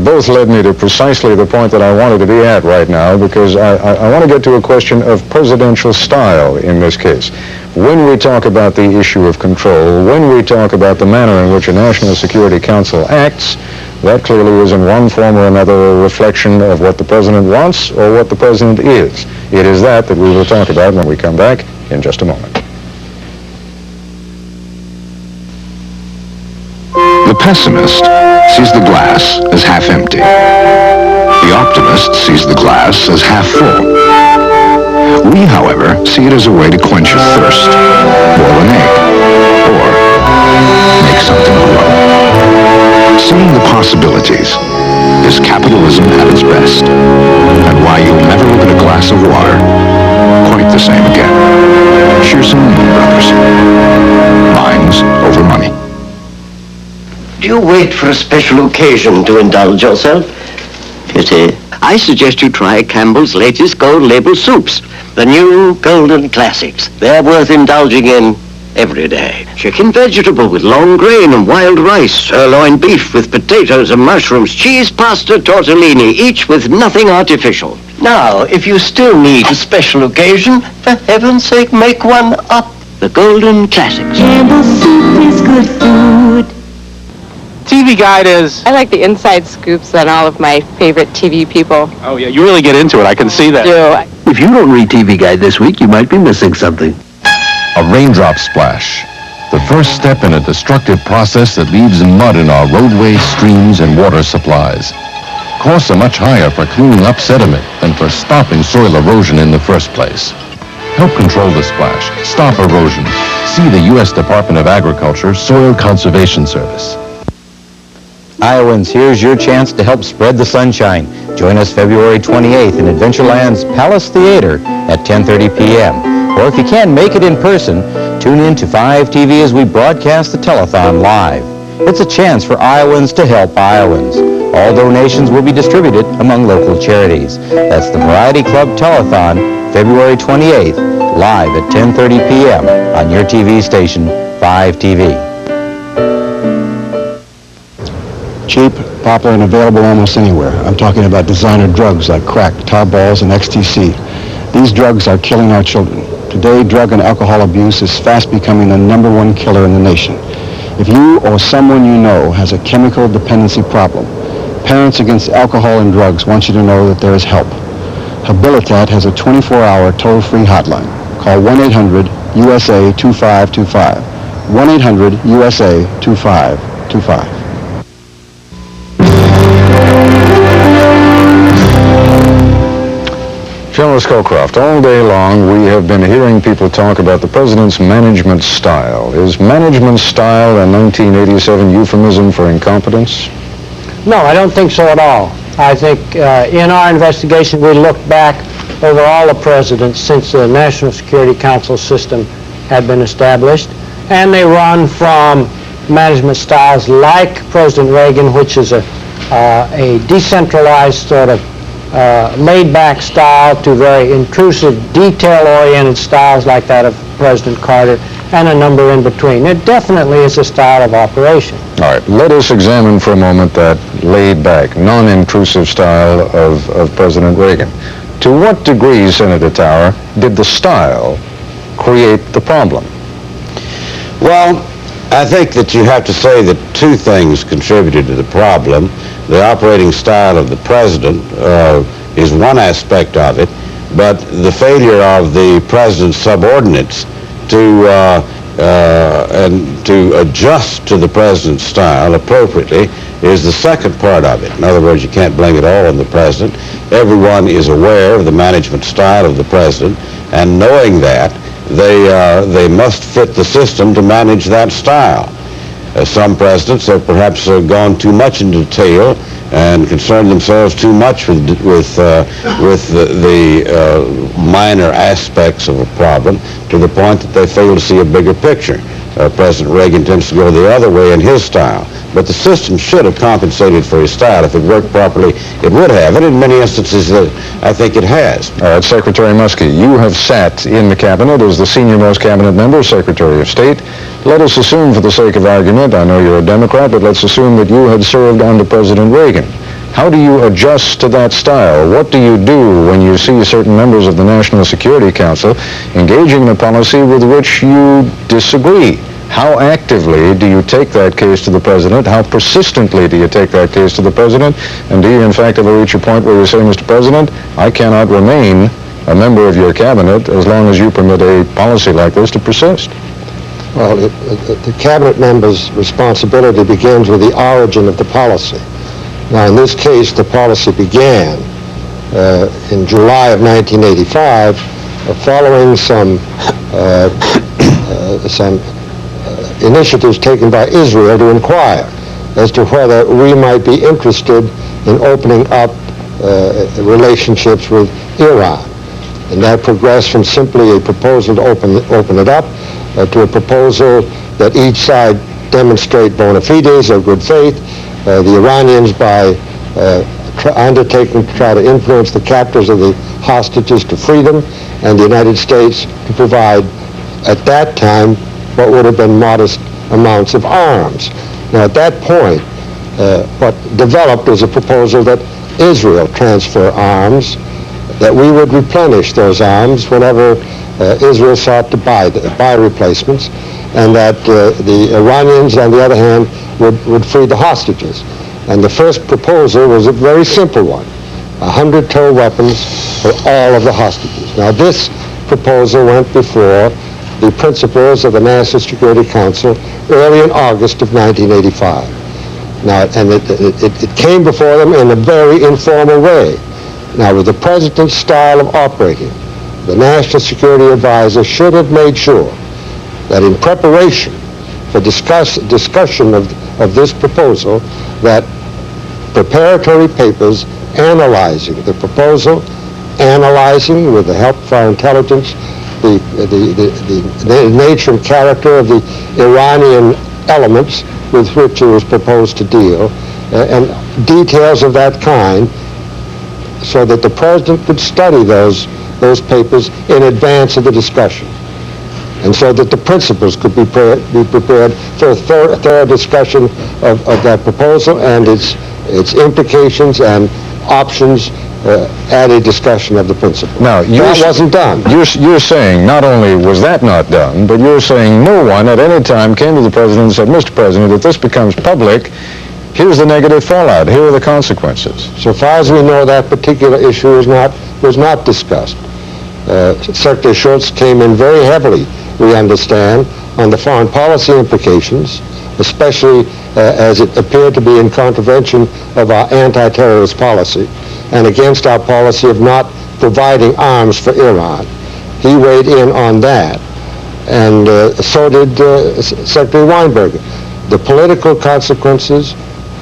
both led me to precisely the point that I wanted to be at right now, because I want to get to a question of presidential style in this case. When we talk about the issue of control, when we talk about the manner in which a National Security Council acts, that clearly is in one form or another a reflection of what the president wants or what the president is. It is that we will talk about when we come back in just a moment. The pessimist sees the glass as half empty. The optimist sees the glass as half full. We, however, see it as a way to quench a thirst, boil an egg, or make something grow. Seeing the possibilities is capitalism at its best, and why you'll never look at a glass of water quite the same again. Shearson & Brothers. Minds over money. Do you wait for a special occasion to indulge yourself? Pity. I suggest you try Campbell's latest gold label soups, the new golden classics. They're worth indulging in every day. Chicken vegetable with long grain and wild rice, sirloin beef with potatoes and mushrooms, cheese pasta, tortellini, each with nothing artificial. Now, if you still need a special occasion, for heaven's sake, make one up. The golden classics. Campbell's soup is good food. TV Guide is... I like the inside scoops on all of my favorite TV people. Oh, yeah, you really get into it. I can see that. If you don't read TV Guide this week, you might be missing something. A raindrop splash. The first step in a destructive process that leaves mud in our roadways, streams, and water supplies. Costs are much higher for cleaning up sediment than for stopping soil erosion in the first place. Help control the splash. Stop erosion. See the U.S. Department of Agriculture Soil Conservation Service. Iowans, here's your chance to help spread the sunshine. Join us February 28th in Adventureland's Palace Theater at 10:30 p.m. Or if you can't make it in person, tune in to 5 TV as we broadcast the telethon live. It's a chance for Iowans to help Iowans. All donations will be distributed among local charities. That's the Variety Club Telethon, February 28th, live at 10:30 p.m. on your TV station, 5 TV. Cheap, popular, and available almost anywhere. I'm talking about designer drugs like crack, tar balls, and ecstasy. These drugs are killing our children. Today, drug and alcohol abuse is fast becoming the #1 killer in the nation. If you or someone you know has a chemical dependency problem, Parents Against Alcohol and Drugs want you to know that there is help. Habilitat has a 24-hour toll-free hotline. Call 1-800-USA-2525. 1-800-USA-2525. General Scowcroft, all day long we have been hearing people talk about the president's management style. Is management style a 1987 euphemism for incompetence? No, I don't think so at all. I think in our investigation we looked back over all the presidents since the National Security Council system had been established, and they run from management styles like President Reagan, which is a decentralized sort of laid-back style, to very intrusive, detail-oriented styles like that of President Carter, and a number in between. It definitely is a style of operation. All right, let us examine for a moment that laid-back, non-intrusive style of President Reagan. To what degree, Senator Tower, did the style create the problem? Well, I think that you have to say that two things contributed to the problem. The operating style of the president is one aspect of it, but the failure of the president's subordinates to and to adjust to the president's style appropriately is the second part of it. In other words, you can't blame it all on the president. Everyone is aware of the management style of the president, and knowing that, they must fit the system to manage that style. Some presidents have perhaps gone too much into detail and concerned themselves too much with the minor aspects of a problem to the point that they fail to see a bigger picture. President Reagan tends to go the other way in his style. But the system should have compensated for his style. If it worked properly, it would have. And in many instances, I think it has. All right, Secretary Muskie, you have sat in the cabinet as the senior-most cabinet member, Secretary of State. Let us assume, for the sake of argument, I know you're a Democrat, but let's assume that you had served under President Reagan. How do you adjust to that style? What do you do when you see certain members of the National Security Council engaging in a policy with which you disagree? How actively do you take that case to the president? How persistently do you take that case to the president? And do you, in fact, ever reach a point where you say, Mr. President, I cannot remain a member of your cabinet as long as you permit a policy like this to persist? Well, the cabinet member's responsibility begins with the origin of the policy. Now, in this case, the policy began in July of 1985, following some initiatives taken by Israel to inquire as to whether we might be interested in opening up relationships with Iran. And that progressed from simply a proposal to open it up to a proposal that each side demonstrate bona fides or good faith. The Iranians by undertaking to try to influence the captors of the hostages to free them, and the United States to provide, at that time, what would have been modest amounts of arms. Now, at that point, what developed was a proposal that Israel transfer arms, that we would replenish those arms whenever Israel sought to buy replacements, and that the Iranians, on the other hand, would free the hostages. And the first proposal was a very simple one, 100 tow weapons for all of the hostages. Now, this proposal went before the principals of the National Security Council early in August of 1985. Now, and it came before them in a very informal way. Now, with the president's style of operating, the National Security Advisor should have made sure that in preparation for discussion of this proposal, that preparatory papers analyzing the proposal, analyzing with the help of our intelligence the nature and character of the Iranian elements with which it was proposed to deal, and details of that kind, so that the president could study those papers in advance of the discussion, and so that the principals could be prepared for a thorough discussion of that proposal and its implications and options at a discussion of the principle. Now, that wasn't done. You're saying not only was that not done, but you're saying no one at any time came to the president and said, Mr. President, if this becomes public, here's the negative fallout, here are the consequences. So far as we know, that particular issue was not discussed. Secretary Shultz came in very heavily, we understand, on the foreign policy implications, especially as it appeared to be in contravention of our anti-terrorist policy and against our policy of not providing arms for Iran. He weighed in on that, and so did Secretary Weinberger. The political consequences,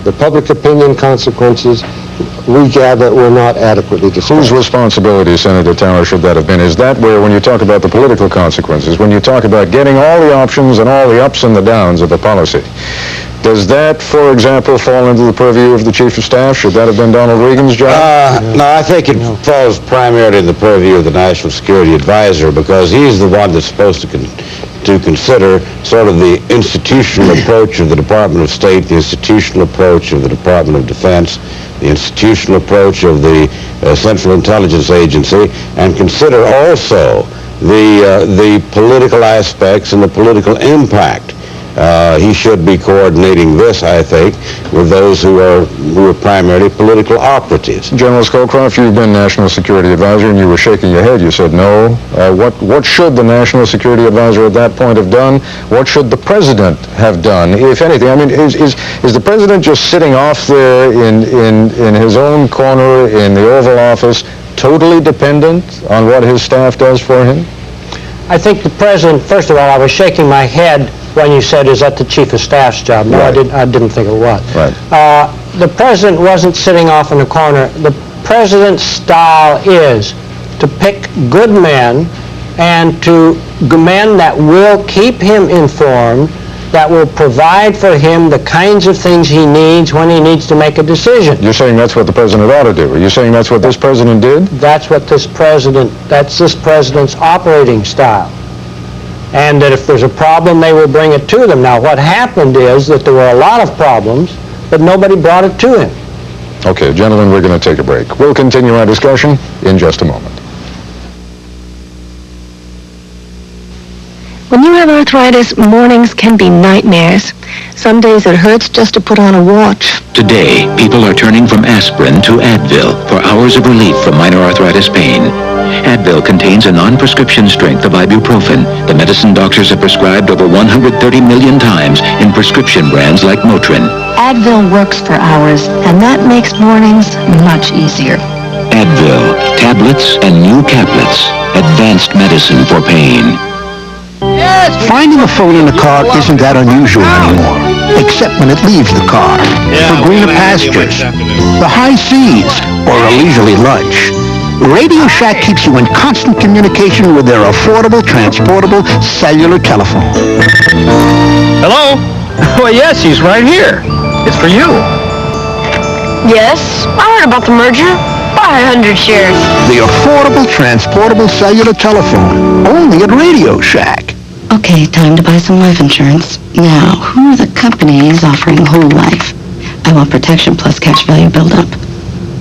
the public opinion consequences, we gather were not adequately discussed. Whose responsibility, Senator Tower, should that have been? Is that where, when you talk about the political consequences, when you talk about getting all the options and all the ups and the downs of the policy, does that, for example, fall into the purview of the Chief of Staff? Should that have been Donald Reagan's job? No, I think it falls primarily in the purview of the National Security Advisor, because he's the one that's supposed to consider sort of the institutional approach of the Department of State, the institutional approach of the Department of Defense, the institutional approach of the Central Intelligence Agency, and consider also the political aspects and the political impact He should be coordinating this, I think, with those who are primarily political operatives. General Scowcroft, you've been National Security Advisor, and you were shaking your head. You said no. What should the National Security Advisor at that point have done? What should the President have done, if anything? I mean, is the President just sitting off there in his own corner in the Oval Office, totally dependent on what his staff does for him? I think the President, first of all, I was shaking my head when you said, is that the Chief of Staff's job? No, Right. I didn't think it was. Right. The President wasn't sitting off in the corner. The President's style is to pick good men and men that will keep him informed, that will provide for him the kinds of things he needs when he needs to make a decision. You're saying that's what the President ought to do. Are you saying that's what this President did? That's this President's operating style. And that if there's a problem, they will bring it to them. Now, what happened is that there were a lot of problems, but nobody brought it to him. Okay, gentlemen, we're going to take a break. We'll continue our discussion in just a moment. When you have arthritis, mornings can be nightmares. Some days it hurts just to put on a watch. Today, people are turning from aspirin to Advil for hours of relief from minor arthritis pain. Advil contains a non-prescription strength of ibuprofen, the medicine doctors have prescribed over 130 million times in prescription brands like Motrin. Advil works for hours, and that makes mornings much easier. Advil, tablets and new caplets, advanced medicine for pain. Finding a phone in the car isn't that unusual anymore, except when it leaves the car, for greener pastures, the high seas, or a leisurely lunch. Radio Shack keeps you in constant communication with their affordable, transportable, cellular telephone. Hello? Well, yes, he's right here. It's for you. Yes, I heard about the merger. Buy 100 shares. The affordable, transportable, cellular telephone, only at Radio Shack. Okay, time to buy some life insurance. Now, who are the companies offering whole life? I want protection plus cash value buildup.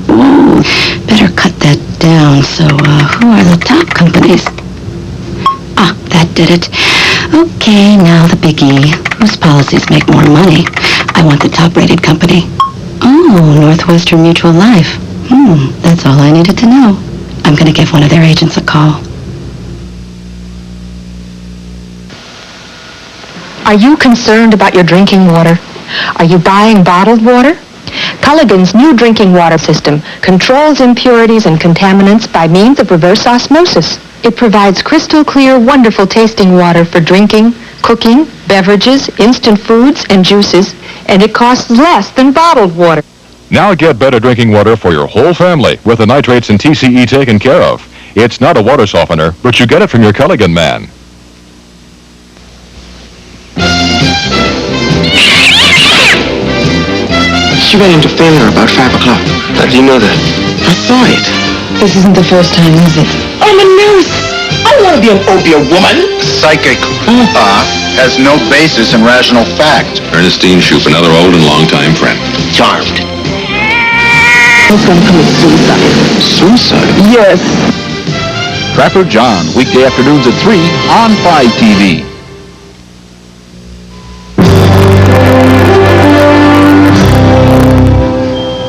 Ooh, better cut that down. So, who are the top companies? Ah, that did it. Okay, now the biggie. Whose policies make more money? I want the top-rated company. Oh, Northwestern Mutual Life. That's all I needed to know. I'm going to give one of their agents a call. Are you concerned about your drinking water? Are you buying bottled water? Culligan's new drinking water system controls impurities and contaminants by means of reverse osmosis. It provides crystal clear, wonderful tasting water for drinking, cooking, beverages, instant foods, and juices, and it costs less than bottled water. Now get better drinking water for your whole family with the nitrates and TCE taken care of. It's not a water softener, but you get it from your Culligan man. She ran into failure about 5 o'clock. How do you know that? I saw it. This isn't the first time, is it? I'm a nurse. I don't want to be an opiate woman. Psychic has no basis in rational fact. Ernestine Shoup, another old and longtime friend. Charmed. It's going to commit suicide. Suicide? Yes. Trapper John, weekday afternoons at 3 on 5 TV.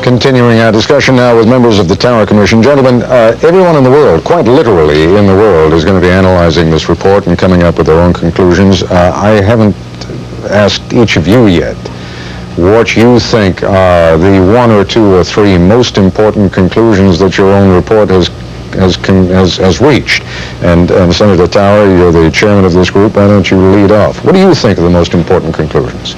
Continuing our discussion now with members of the Tower Commission. Gentlemen, everyone in the world, quite literally in the world, is going to be analyzing this report and coming up with their own conclusions. I haven't asked each of you yet what you think are the 1 or 2 or 3 most important conclusions that your own report has reached. And Senator Tower, you're the chairman of this group. Why don't you lead off? What do you think are the most important conclusions?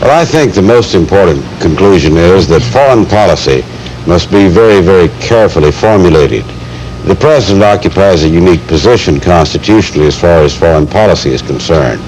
Well, I think the most important conclusion is that foreign policy must be very, very carefully formulated. The President occupies a unique position constitutionally as far as foreign policy is concerned.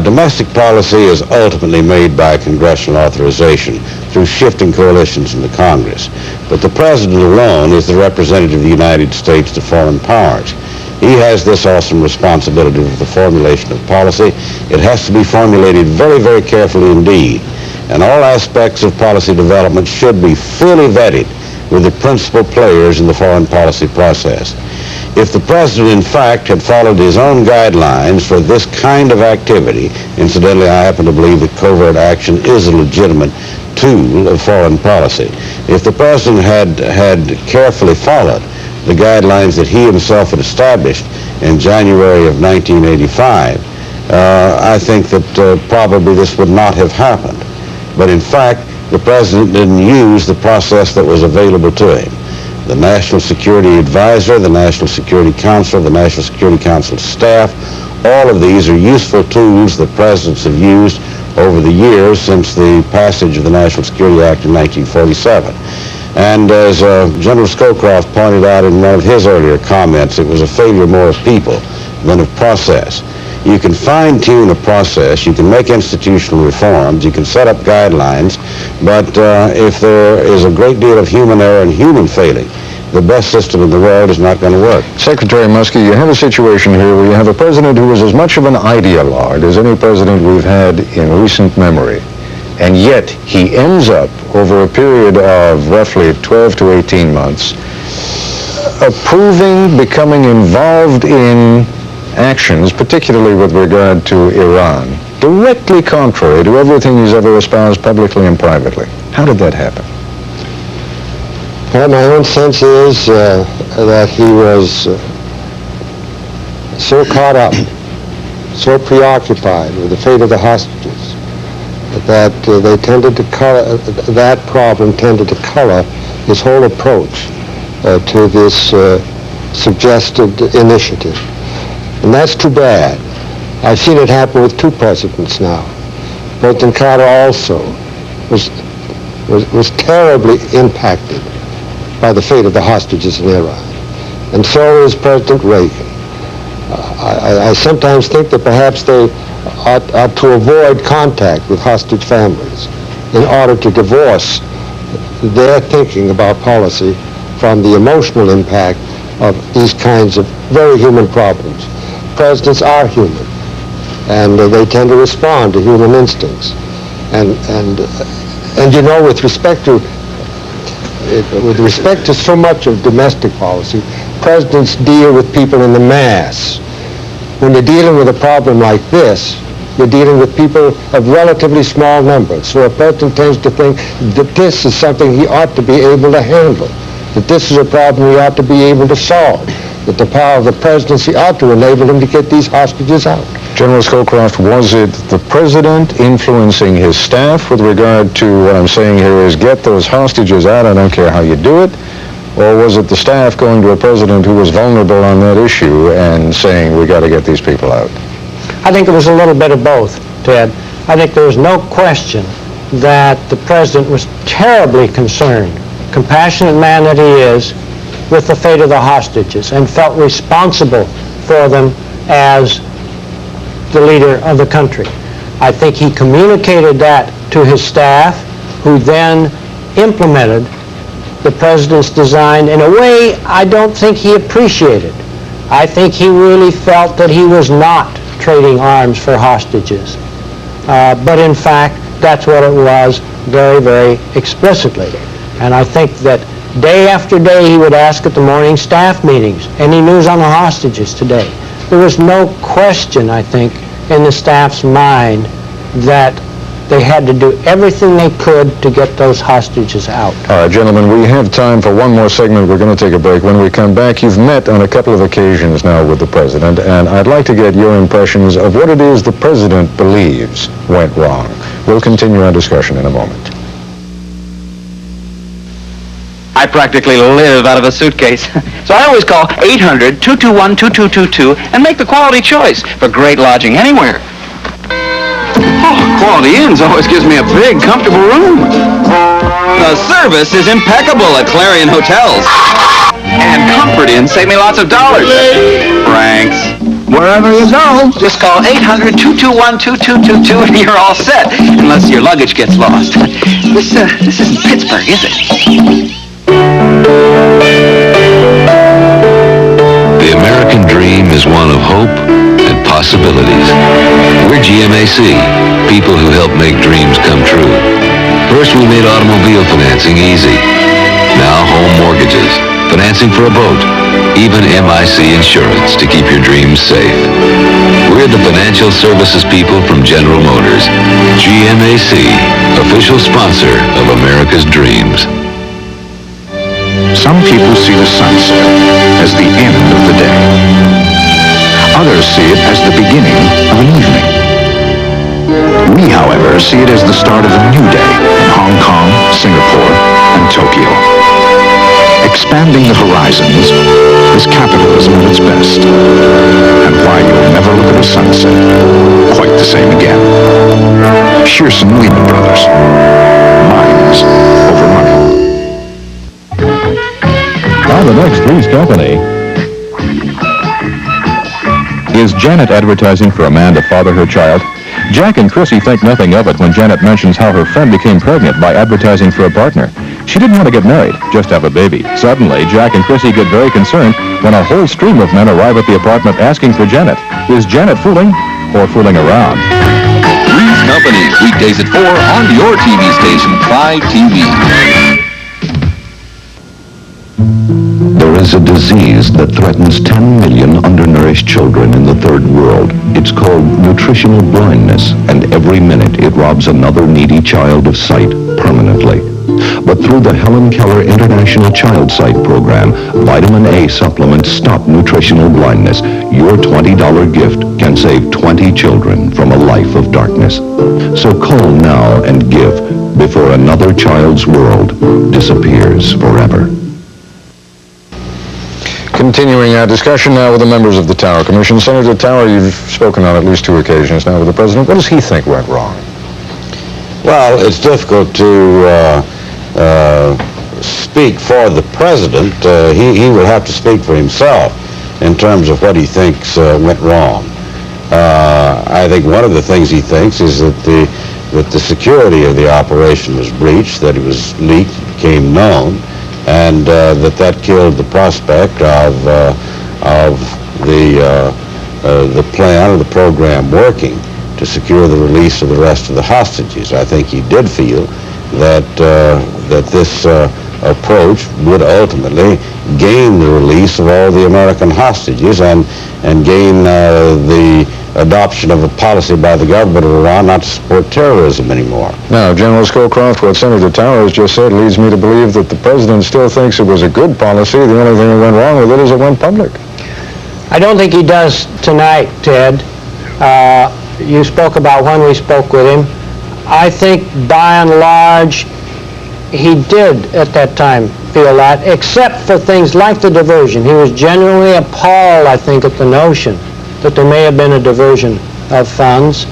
Domestic policy is ultimately made by congressional authorization through shifting coalitions in the Congress. But the President alone is the representative of the United States to foreign powers. He has this awesome responsibility for the formulation of policy. It has to be formulated very, very carefully indeed. And all aspects of policy development should be fully vetted with the principal players in the foreign policy process. If the president, in fact, had followed his own guidelines for this kind of activity, incidentally, I happen to believe that covert action is a legitimate tool of foreign policy. If the president had carefully followed the guidelines that he himself had established in January of 1985, I think that probably this would not have happened. But in fact, the president didn't use the process that was available to him. The National Security Advisor, the National Security Council, the National Security Council staff, all of these are useful tools that presidents have used over the years since the passage of the National Security Act in 1947. And as General Scowcroft pointed out in one of his earlier comments, it was a failure more of people than of process. You can fine-tune a process, you can make institutional reforms, you can set up guidelines, but if there is a great deal of human error and human failing, the best system in the world is not going to work. Secretary Muskie, you have a situation here where you have a president who is as much of an ideologue as any president we've had in recent memory, and yet he ends up, over a period of roughly 12 to 18 months, approving, becoming involved in actions, particularly with regard to Iran, directly contrary to everything he's ever espoused publicly and privately. How did that happen? Well, my own sense is that he was so caught up, so preoccupied with the fate of the hostages, that they tended to color, that problem tended to color his whole approach to this suggested initiative. And that's too bad. I've seen it happen with two presidents now. President Carter also was terribly impacted by the fate of the hostages in Iran. And so is President Reagan. I sometimes think that perhaps they ought to avoid contact with hostage families in order to divorce their thinking about policy from the emotional impact of these kinds of very human problems. Presidents are human, and they tend to respond to human instincts. And you know, with respect to so much of domestic policy, presidents deal with people in the mass. When you're dealing with a problem like this, you're dealing with people of relatively small numbers. So a president tends to think that this is something he ought to be able to handle, that this is a problem he ought to be able to solve, that the power of the presidency ought to enable him to get these hostages out. General Scowcroft, was it the president influencing his staff with regard to what I'm saying here is get those hostages out, I don't care how you do it, or was it the staff going to a president who was vulnerable on that issue and saying we got to get these people out? I think it was a little bit of both, Ted. I think there was no question that the president was terribly concerned, compassionate man that he is, with the fate of the hostages and felt responsible for them as the leader of the country. I think he communicated that to his staff, who then implemented the president's design in a way I don't think he appreciated. I think he really felt that he was not trading arms for hostages. But in fact, that's what it was very, very explicitly. And I think that day after day he would ask at the morning staff meetings, any news on the hostages today? There was no question, I think, in the staff's mind that they had to do everything they could to get those hostages out. All right, gentlemen, we have time for one more segment. We're going to take a break. When we come back, you've met on a couple of occasions now with the president, and I'd like to get your impressions of what it is the president believes went wrong. We'll continue our discussion in a moment. I practically live out of a suitcase. So I always call 800-221-2222 and make the quality choice for great lodging anywhere. Oh, Quality Inns always gives me a big, comfortable room. The service is impeccable at Clarion Hotels. And Comfort Inns save me lots of dollars. Franks. Wherever you go, just call 800-221-2222 and you're all set, unless your luggage gets lost. This isn't Pittsburgh, is it? The American dream is one of hope and possibilities. We're GMAC, people who help make dreams come true. First, we made automobile financing easy. Now, home mortgages, financing for a boat, even MIC insurance to keep your dreams safe. We're the financial services people from General Motors. GMAC, official sponsor of America's dreams. Some people see the sunset as the end of the day. Others see it as the beginning of an evening. We, however, see it as the start of a new day in Hong Kong, Singapore, and Tokyo. Expanding the horizons is capitalism at its best, and why you'll never look at a sunset quite the same again. Shearson Lehman Brothers. Minds over money. Now the next Three's Company. Is Janet advertising for a man to father her child? Jack and Chrissy think nothing of it when Janet mentions how her friend became pregnant by advertising for a partner. She didn't want to get married, just have a baby. Suddenly, Jack and Chrissy get very concerned when a whole stream of men arrive at the apartment asking for Janet. Is Janet fooling or fooling around? Three's Company, weekdays at 4 on your TV station, 5 TV. There is a disease that threatens 10 million undernourished children in the third world. It's called nutritional blindness, and every minute it robs another needy child of sight permanently. But through the Helen Keller International Child Sight Program, vitamin A supplements stop nutritional blindness. Your $20 gift can save 20 children from a life of darkness. So call now and give before another child's world disappears forever. Continuing our discussion now with the members of the Tower Commission. Senator Tower, you've spoken on at least 2 occasions now with the President. What does he think went wrong? Well, it's difficult to speak for the President. He would have to speak for himself in terms of what he thinks went wrong. I think one of the things he thinks is that the security of the operation was breached, that it was leaked, it became known, and that killed the prospect of the plan or the program working to secure the release of the rest of the hostages. I think he did feel that this approach would ultimately gain the release of all the American hostages and gain the adoption of a policy by the government of Iran not to support terrorism anymore. Now, General Scowcroft, what Senator Tower has just said leads me to believe that the President still thinks it was a good policy. The only thing that went wrong with it is it went public. I don't think he does tonight, Ted. You spoke about when we spoke with him. I think by and large he did at that time feel that, except for things like the diversion. He was genuinely appalled, I think, at the notion that there may have been a diversion of funds.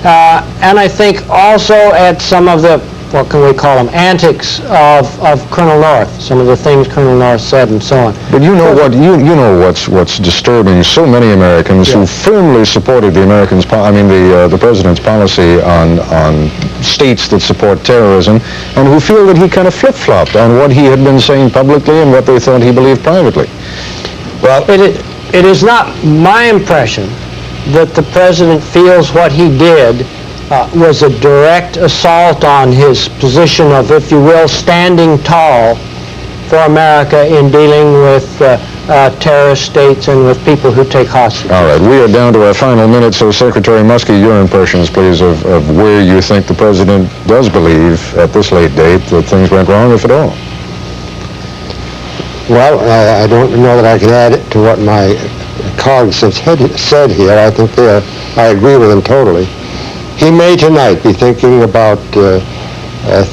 And I think also at some of the, what can we call them, antics of Colonel North, some of the things Colonel North said and so on. But you know what? You know what's disturbing so many Americans who firmly supported the President's policy on states that support terrorism, and who feel that he kind of flip-flopped on what he had been saying publicly and what they thought he believed privately. Well, it is not my impression that the President feels what he did was a direct assault on his position of, if you will, standing tall for America in dealing with terrorist states and with people who take hostages. All right, we are down to our final minute, so Secretary Muskie, your impressions, please, of where you think the President does believe at this late date that things went wrong, if at all. Well, I don't know that I can add to what my colleagues have said here. I think I agree with him totally. He may tonight be thinking about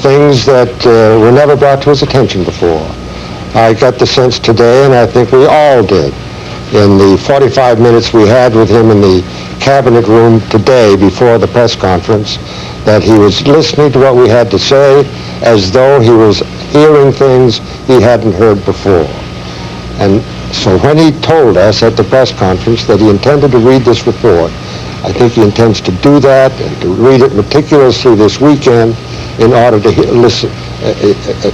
things that were never brought to his attention before. I got the sense today, and I think we all did, in the 45 minutes we had with him in the cabinet room today before the press conference, that he was listening to what we had to say as though he was hearing things he hadn't heard before. And so when he told us at the press conference that he intended to read this report, I think he intends to do that and to read it meticulously this weekend in order to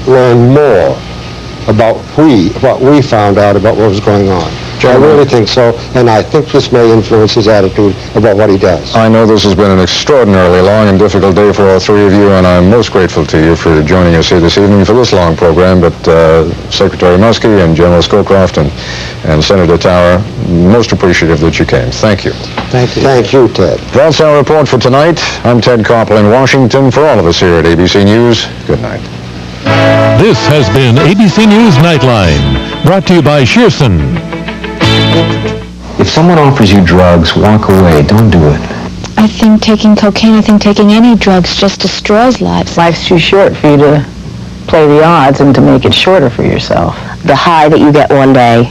learn more about what we found out about what was going on. I really think so, and I think this may influence his attitude about what he does. I know this has been an extraordinarily long and difficult day for all three of you, and I'm most grateful to you for joining us here this evening for this long program, but Secretary Muskie and General Scowcroft and Senator Tower, most appreciative that you came. Thank you. Thank you. Thank you, Ted. That's our report for tonight. I'm Ted Koppel in Washington. For all of us here at ABC News, good night. This has been ABC News Nightline, brought to you by Shearson. If someone offers you drugs, walk away. Don't do it. I think taking cocaine, I think taking any drugs just destroys lives. Life's too short for you to play the odds and to make it shorter for yourself. The high that you get one day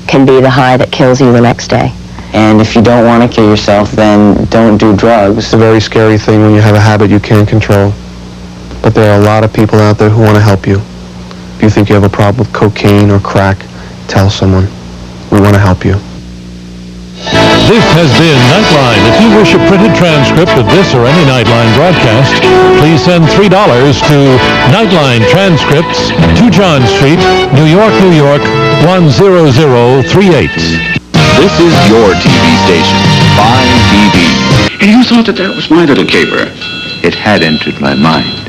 can be the high that kills you the next day. And if you don't want to kill yourself, then don't do drugs. It's a very scary thing when you have a habit you can't control. But there are a lot of people out there who want to help you. If you think you have a problem with cocaine or crack, tell someone. We want to help you. This has been Nightline. If you wish a printed transcript of this or any Nightline broadcast, please send $3 to Nightline Transcripts, 2 John Street, New York, New York, 10038. This is your TV station, 5TV. And you thought that was my little caper. It had entered my mind.